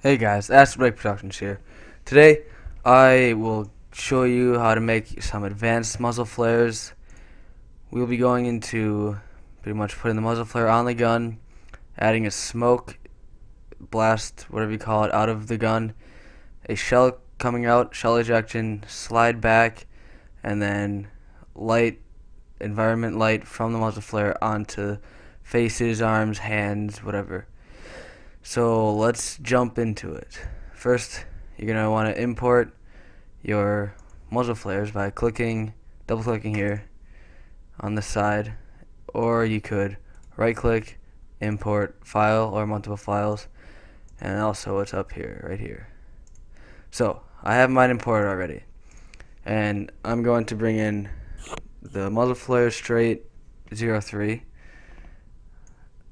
Hey guys, Ask Break Productions here. Today, I will show you how to make some advanced muzzle flares. We'll be going into pretty much putting the muzzle flare on the gun, adding a smoke blast, whatever you call it, out of the gun, a shell coming out, shell ejection, slide back, and then light, environment light from the muzzle flare onto faces, arms, hands, whatever. So let's jump into it. First, you're going to want to import your muzzle flares by double clicking here on the side, or you could right click, import file or multiple files, and also it's up here, right here. So I have mine imported already, and I'm going to bring in the muzzle flare straight 03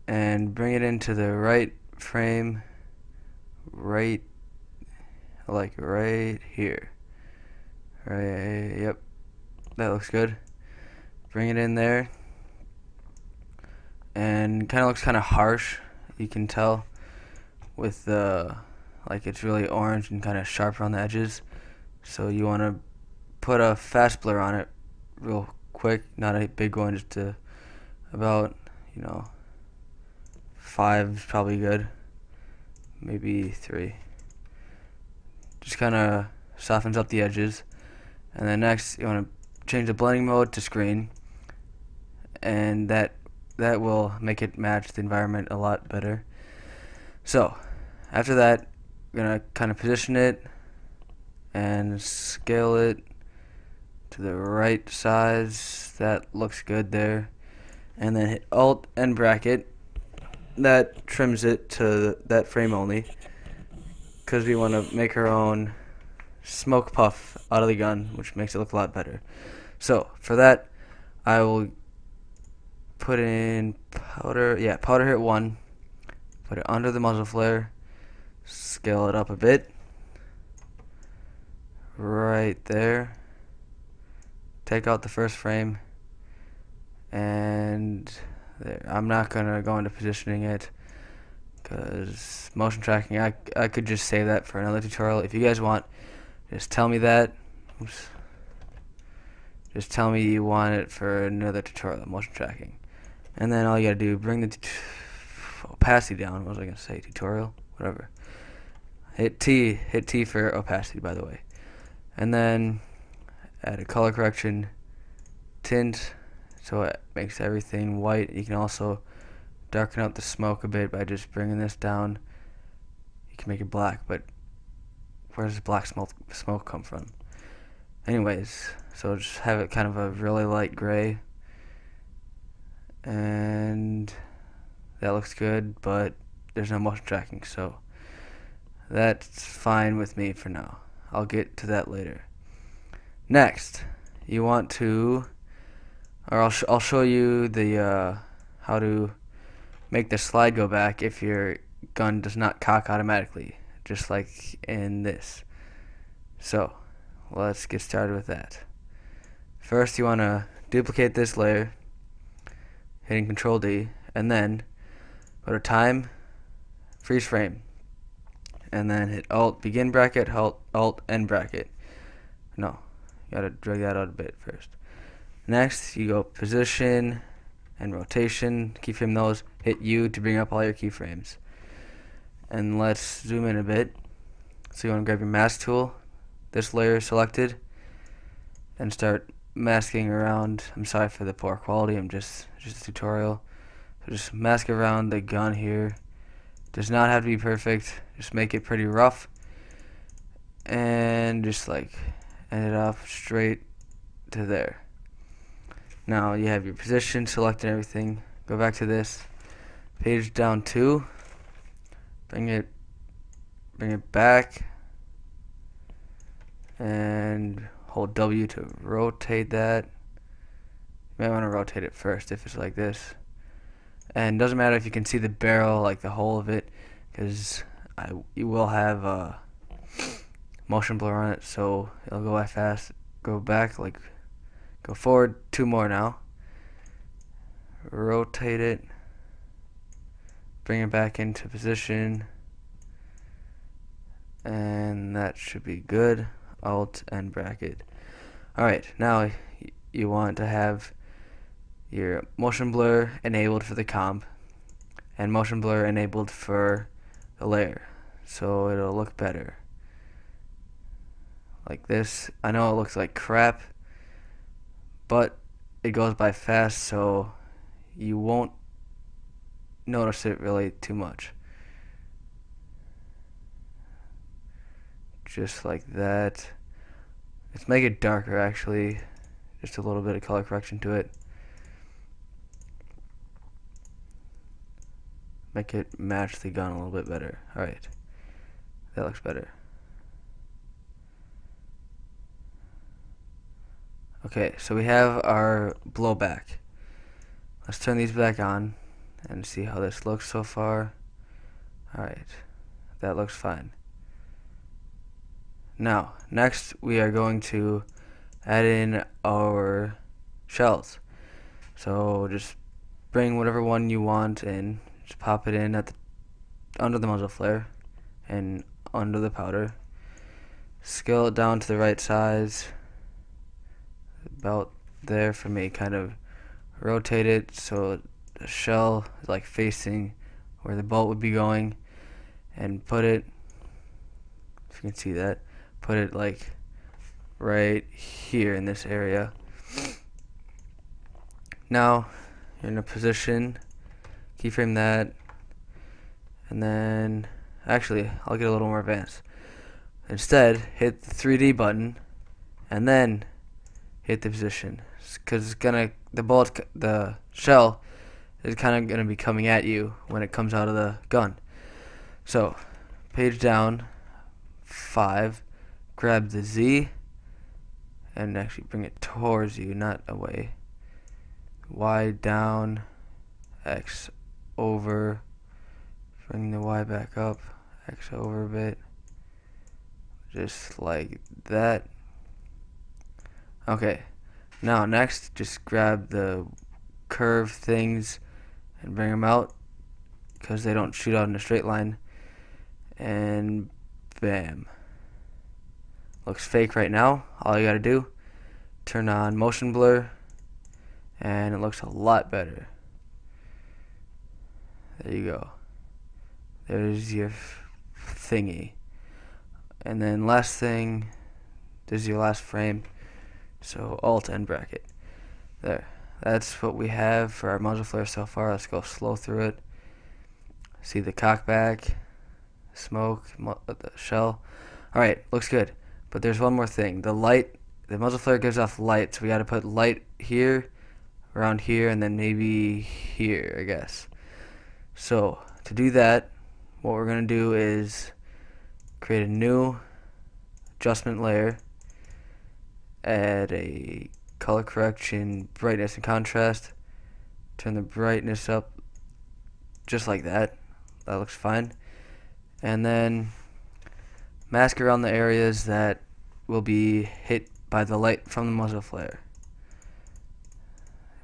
and bring it into the right frame, right here. Right, yep, that looks good. Bring it in there, and kind of looks kind of harsh. You can tell with the it's really orange and kind of sharp around the edges. So you want to put a fast blur on it, real quick, not a big one, just to about 5 is probably good, maybe 3. Just kind of softens up the edges. And then next, you want to change the blending mode to screen, and that will make it match the environment a lot better. So after that, we're gonna kind of position it and scale it to the right size. That looks good there. And then hit Alt and bracket. That trims it to that frame only, because we want to make our own smoke puff out of the gun, which makes it look a lot better. So for that, I will put in powder hit 1, put it under the muzzle flare, scale it up a bit, right there, take out the first frame, and there. I'm not gonna go into positioning it because motion tracking, I could just save that for another tutorial. If you guys want, just tell me that. Oops. Just tell me you want it for another tutorial, motion tracking. And then all you gotta do, bring the opacity down. What was I gonna say? Tutorial? Whatever. Hit T for opacity, by the way. And then add a color correction tint so it makes everything white. You can also darken out the smoke a bit by just bringing this down. You can make it black, but where does black smoke come from? Anyways, so just have it kind of a really light gray, and that looks good, but there's no motion tracking, so that's fine with me for now. I'll get to that later. Next, you want to, or I'll show you the how to make the slide go back if your gun does not cock automatically, just like in this. So let's get started with that. First, you want to duplicate this layer, hitting Control D, and then go to time, freeze frame, and then hit Alt begin bracket, Alt end bracket. No, you gotta drag that out a bit first. Next, you go position and rotation, keyframe those, hit U to bring up all your keyframes. And let's zoom in a bit. So you want to grab your mask tool, this layer selected, and start masking around. I'm sorry for the poor quality, I'm just a tutorial. So just mask around the gun here. Does not have to be perfect, just make it pretty rough, and just end it up straight to there. Now you have your position selected and everything. Go back to this page down 2, bring it back, and hold W to rotate that. You might want to rotate it first if it's like this. And doesn't matter if you can see the barrel, like the whole of it, because you will have motion blur on it, so it'll go by fast. Go back, go forward 2 more now. Rotate it, bring it back into position, and that should be good. Alt and bracket. Alright, now you want to have your motion blur enabled for the comp and motion blur enabled for the layer, so it'll look better like this. I know it looks like crap, but it goes by fast, so you won't notice it really too much. Just like that. Let's make it darker, actually, just a little bit of color correction to it. Make it match the gun a little bit better. Alright, that looks better. Okay, so we have our blowback. Let's turn these back on and see how this looks so far. Alright, that looks fine. Now, next we are going to add in our shells. So just bring whatever one you want and just pop it in at under the muzzle flare and under the powder. Scale it down to the right size, about there for me. Kind of rotate it so the shell is like facing where the bolt would be going, and put it, if you can see that, put it like right here in this area. Now you're in a position, keyframe that, and then actually I'll get a little more advanced. Instead, hit the 3D button and then hit the position, because it's gonna, the shell is kind of gonna be coming at you when it comes out of the gun. So page down 5, grab the Z and actually bring it towards you, not away. Y down, X over, bring the Y back up, X over a bit, just like that. Okay, now next, just grab the curve things and bring them out, because they don't shoot out in a straight line, and bam. Looks fake right now. All you gotta do, turn on motion blur, and it looks a lot better. There you go. There's your thingy. And then last thing, this is your last frame, so alt and bracket. There. That's what we have for our muzzle flare so far. Let's go slow through it. See the cockback, smoke, the shell. Alright, looks good. But there's one more thing. The light, the muzzle flare gives off light, so we gotta put light here, around here, and then maybe here, I guess. So to do that, what we're gonna do is create a new adjustment layer, add a color correction, brightness and contrast, turn the brightness up just like that. That looks fine. And then mask around the areas that will be hit by the light from the muzzle flare,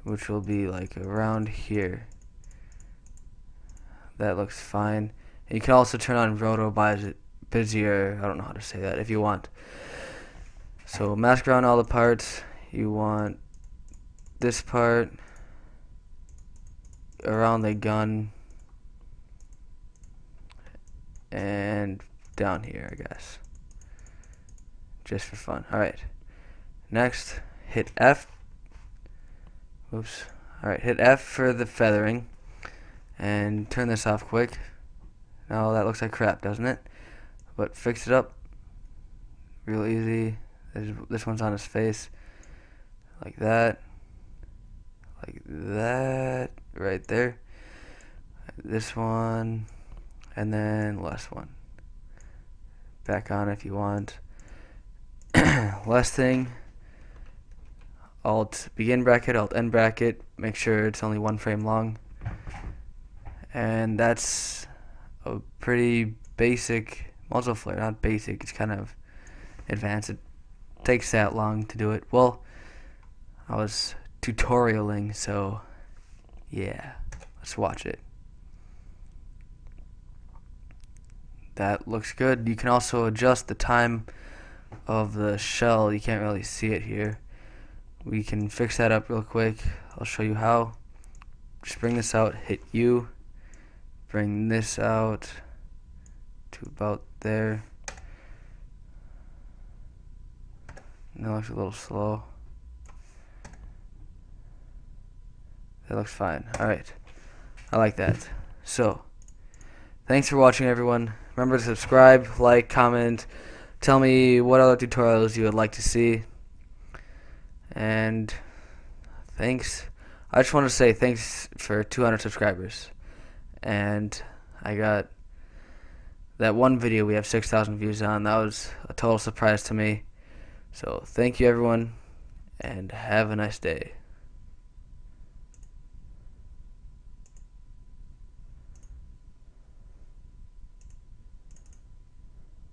which will be like around here. That looks fine. And you can also turn on roto bezier, I don't know how to say that, if you want. So mask around all the parts. You want this part around the gun and down here, I guess, just for fun. Alright, next hit F. Oops. Alright, hit F for the feathering and turn this off quick. Now that looks like crap, doesn't it? But fix it up real easy. This one's on his face, like that, right there. This one, and then last one. Back on if you want. Last thing, alt begin bracket, alt end bracket. Make sure it's only one frame long. And that's a pretty basic muzzle flare. Not basic, it's kind of advanced. It takes that long to do it. Well, I was tutorialing, so yeah, let's watch it. That looks good. You can also adjust the time of the shell. You can't really see it here. We can fix that up real quick. I'll show you how. Just bring this out, hit U, bring this out to about there. And that looks a little slow. That looks fine. Alright. I like that. So, thanks for watching, everyone. Remember to subscribe, like, comment, tell me what other tutorials you would like to see. And thanks. I just want to say thanks for 200 subscribers. And I got that one video we have 6,000 views on. That was a total surprise to me. So thank you, everyone, and have a nice day.